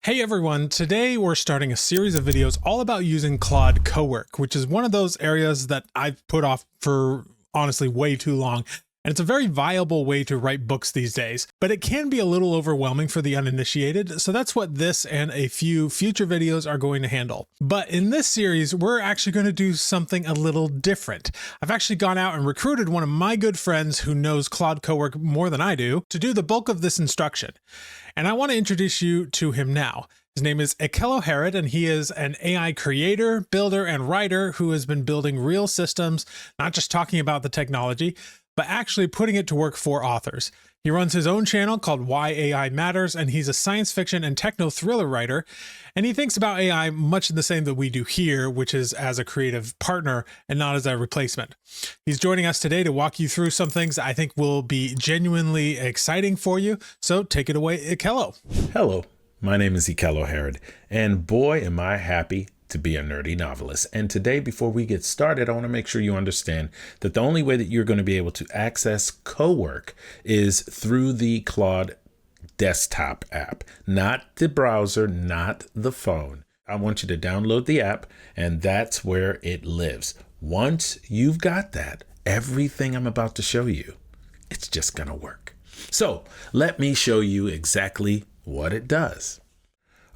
Hey everyone, today we're starting a series of videos all about using Claude Co-Work, which is one of those areas that I've put off for honestly way too long. And it's a very viable way to write books these days, but it can be a little overwhelming for the uninitiated. So that's what this and a few future videos are going to handle. But in this series, we're actually going to do something a little different. I've actually gone out and recruited one of my good friends who knows Claude Co-Work more than I do to do the bulk of this instruction. And I want to introduce you to him now. His name is Ekello Harrid, and he is an AI creator, builder, and writer who has been building real systems, not just talking about the technology, but actually putting it to work for authors. He runs his own channel called Why AI Matters, and he's a science fiction and techno thriller writer. And he thinks about AI much in the same that we do here, which is as a creative partner and not as a replacement. He's joining us today to walk you through some things I think will be genuinely exciting for you. So take it away, Ekello. Hello, my name is Ekello Harrid, and boy, am I happy to be a nerdy novelist. And today, before we get started, I want to make sure you understand that the only way that you're going to be able to access Co-Work is through the Claude desktop app, not the browser, not the phone. I want you to download the app, and that's where it lives. Once you've got that, everything I'm about to show you, it's just going to work. So let me show you exactly what it does.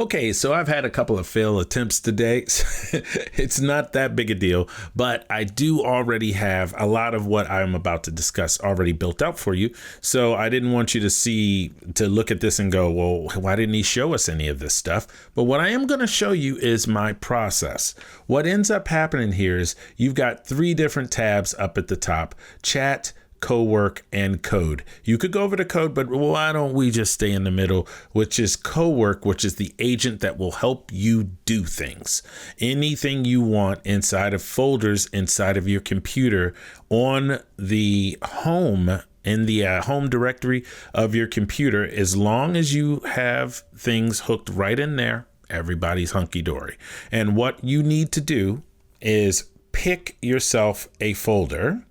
Okay, so I've had a couple of fail attempts today. It's not that big a deal, but I do already have a lot of what I'm about to discuss already built out for you. So I didn't want you to look at this and go, well, why didn't he show us any of this stuff? But what I am going to show you is my process. What ends up happening here is you've got three different tabs up at the top: chat, Co-Work, and code. You could go over to code, but why don't we just stay in the middle, which is Co-Work, which is the agent that will help you do things. Anything you want inside of folders inside of your computer on the home, in the home directory of your computer, as long as you have things hooked right in there, everybody's hunky-dory. And what you need to do is pick yourself a folder.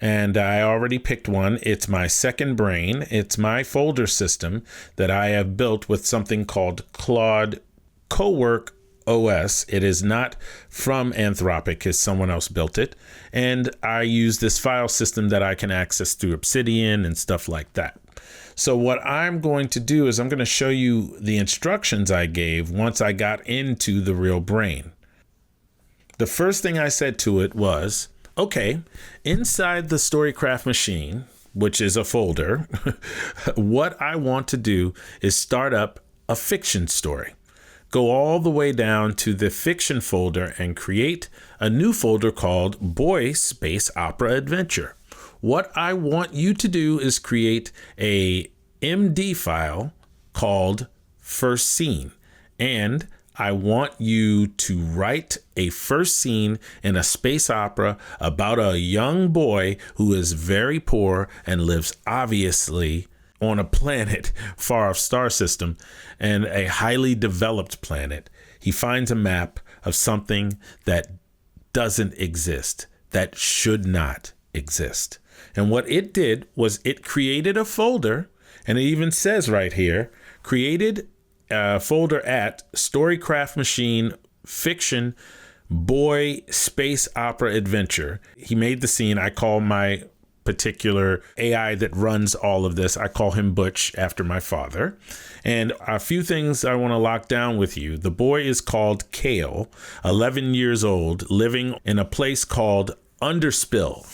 And I already picked one. It's my second brain. It's my folder system that I have built with something called Claude Cowork OS. It is not from Anthropic, as someone else built it. And I use this file system that I can access through Obsidian and stuff like that. So what I'm going to do is I'm going to show you the instructions I gave once I got into the real brain. The first thing I said to it was, okay, inside the Storycraft machine, which is a folder, what I want to do is start up a fiction story. Go all the way down to the fiction folder and create a new folder called Boy Space Opera Adventure. What I want you to do is create a MD file called First Scene, and I want you to write a first scene in a space opera about a young boy who is very poor and lives obviously on a planet far off star system and a highly developed planet. He finds a map of something that doesn't exist, that should not exist. And what it did was it created a folder, and it even says right here, created folder at Storycraft Machine Fiction Boy Space Opera Adventure. He made the scene. I call my particular AI that runs all of this, I call him Butch, after my father. And a few things I want to lock down with you. The boy is called Kale, 11 years old, living in a place called Underspill,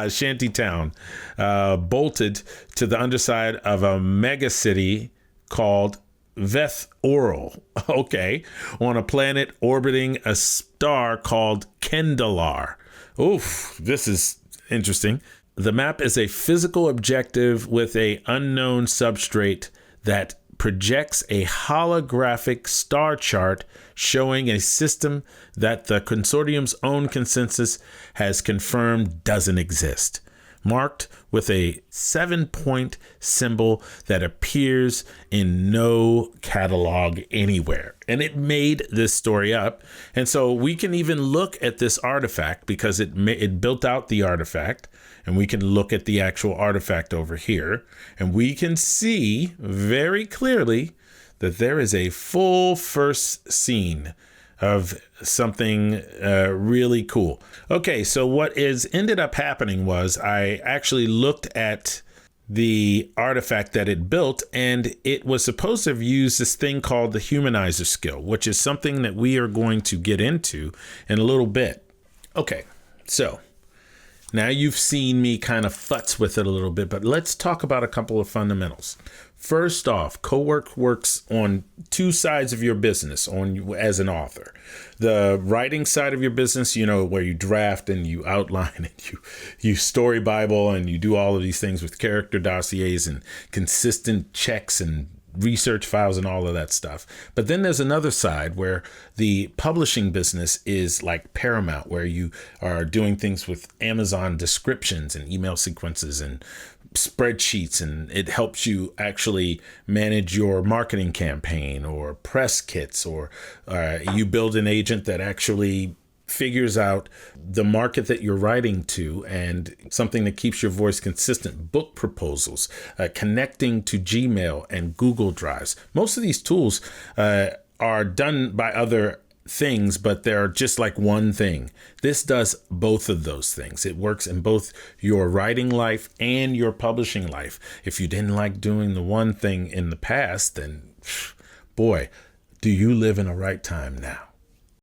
shantytown, bolted to the underside of a mega city called Veth Oral, okay, on a planet orbiting a star called Kendalar. Oof, this is interesting. The map is a physical objective with a unknown substrate that projects a holographic star chart showing a system that the consortium's own consensus has confirmed doesn't exist, marked with a 7-point symbol that appears in no catalog anywhere. And it made this story up. And so we can even look at this artifact because it built out the artifact, and we can look at the actual artifact over here, and we can see very clearly that there is a full first scene of something really cool. Okay, so what is ended up happening was I actually looked at the artifact that it built, and it was supposed to have used this thing called the humanizer skill, which is something that we are going to get into in a little bit. Okay, so now you've seen me kind of futz with it a little bit, but let's talk about a couple of fundamentals. First off, Co-Work works on two sides of your business as an author. The writing side of your business, where you draft and you outline and you story Bible and you do all of these things with character dossiers and consistent checks and research files and all of that stuff. But then there's another side where the publishing business is like paramount, where you are doing things with Amazon descriptions and email sequences and spreadsheets, and it helps you actually manage your marketing campaign or press kits, or you build an agent that actually figures out the market that you're writing to and something that keeps your voice consistent, book proposals, connecting to Gmail and Google Drives. Most of these tools are done by other things, but they're just like one thing. This does both of those things. It works in both your writing life and your publishing life. If you didn't like doing the one thing in the past, then boy, do you live in a right time now.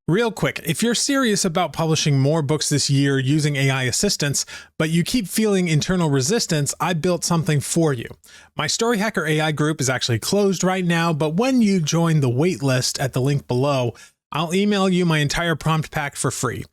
Real quick, if you're serious about publishing more books this year using AI assistance, but you keep feeling internal resistance, I built something for you. My Story Hacker AI group is actually closed right now, but when you join the waitlist at the link below, I'll email you my entire prompt pack for free.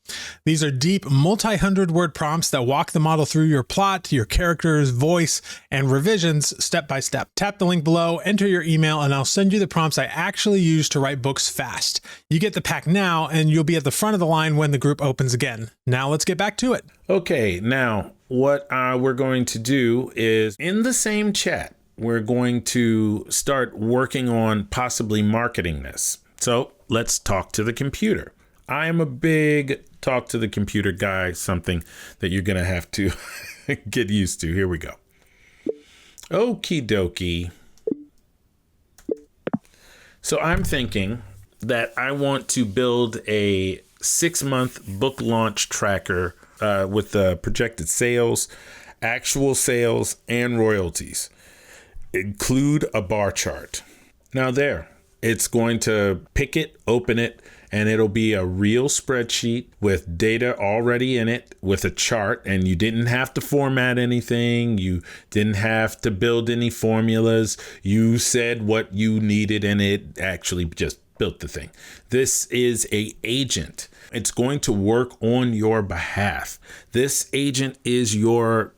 These are deep, multi-hundred word prompts that walk the model through your plot, your character's voice, and revisions step by step. Tap the link below, enter your email, and I'll send you the prompts I actually use to write books fast. You get the pack now, and you'll be at the front of the line when the group opens again. Now let's get back to it. Okay, now what we're going to do is in the same chat, we're going to start working on possibly marketing this. So let's talk to the computer. I am a big talk to the computer guy, something that you're going to have to get used to. Here we go. Okie dokie. So I'm thinking that I want to build a 6-month book launch tracker with the projected sales, actual sales, and royalties. Include a bar chart. Now it's going to pick it, open it, and it'll be a real spreadsheet with data already in it with a chart, and you didn't have to format anything. You didn't have to build any formulas. You said what you needed, and it actually just built the thing. This is an agent. It's going to work on your behalf. This agent is your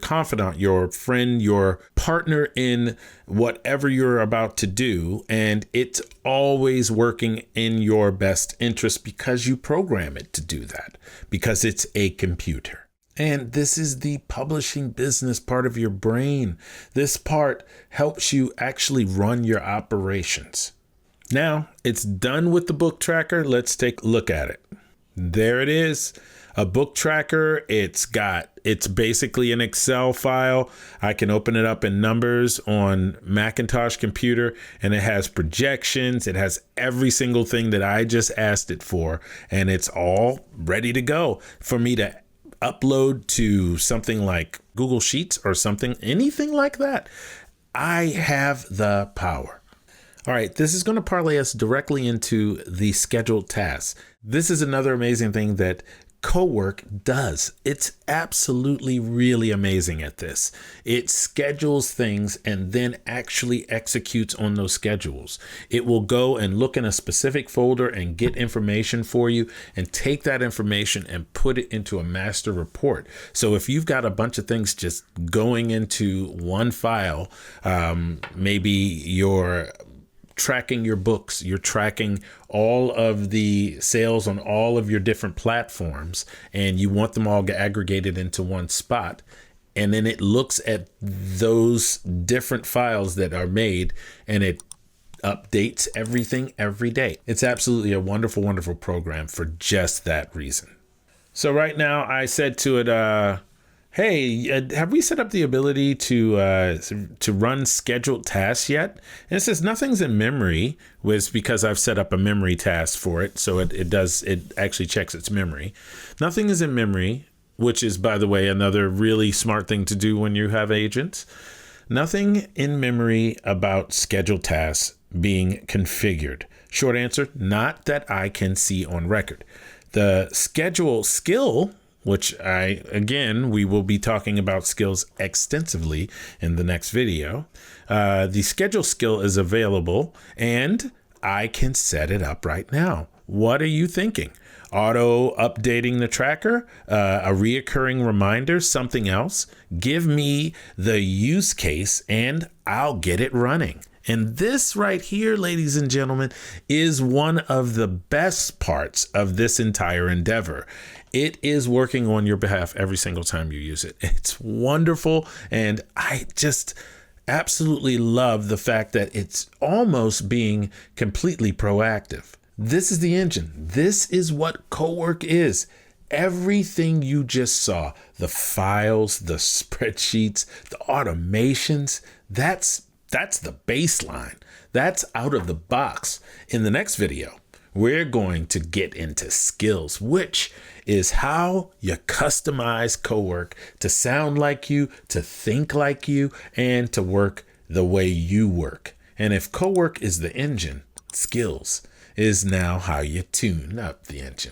confidant, your friend, your partner in whatever you're about to do. And it's always working in your best interest because you program it to do that, because it's a computer. And this is the publishing business part of your brain. This part helps you actually run your operations. Now it's done with the book tracker. Let's take a look at it. There it is. A book tracker. It's basically an Excel file. I can open it up in Numbers on Macintosh computer, and it has projections. It has every single thing that I just asked it for, and it's all ready to go for me to upload to something like Google Sheets or anything like that. I have the power. All right, this is going to parlay us directly into the scheduled tasks. This is another amazing thing that Co-Work does. It's absolutely really amazing at this. It schedules things and then actually executes on those schedules. It will go and look in a specific folder and get information for you and take that information and put it into a master report. So if you've got a bunch of things just going into one file, maybe you're tracking your books, you're tracking all of the sales on all of your different platforms, and you want them all aggregated into one spot. And then it looks at those different files that are made, and it updates everything every day. It's absolutely a wonderful, wonderful program for just that reason. So right now I said to it, hey, have we set up the ability to run scheduled tasks yet? And it says nothing's in memory, was because I've set up a memory task for it. So it actually checks its memory. Nothing is in memory, which is, by the way, another really smart thing to do when you have agents. Nothing in memory about scheduled tasks being configured. Short answer, not that I can see on record. The schedule skill, which we will be talking about skills extensively in the next video. The schedule skill is available and I can set it up right now. What are you thinking? Auto updating the tracker, a reoccurring reminder, something else? Give me the use case and I'll get it running. And this right here, ladies and gentlemen, is one of the best parts of this entire endeavor. It is working on your behalf every single time you use it. It's wonderful. And I just absolutely love the fact that it's almost being completely proactive. This is the engine. This is what Co-Work is. Everything you just saw, the files, the spreadsheets, the automations, that's the baseline. That's out of the box. In the next video, we're going to get into skills, which is how you customize Co-Work to sound like you, to think like you, and to work the way you work. And if Co-Work is the engine, skills is now how you tune up the engine.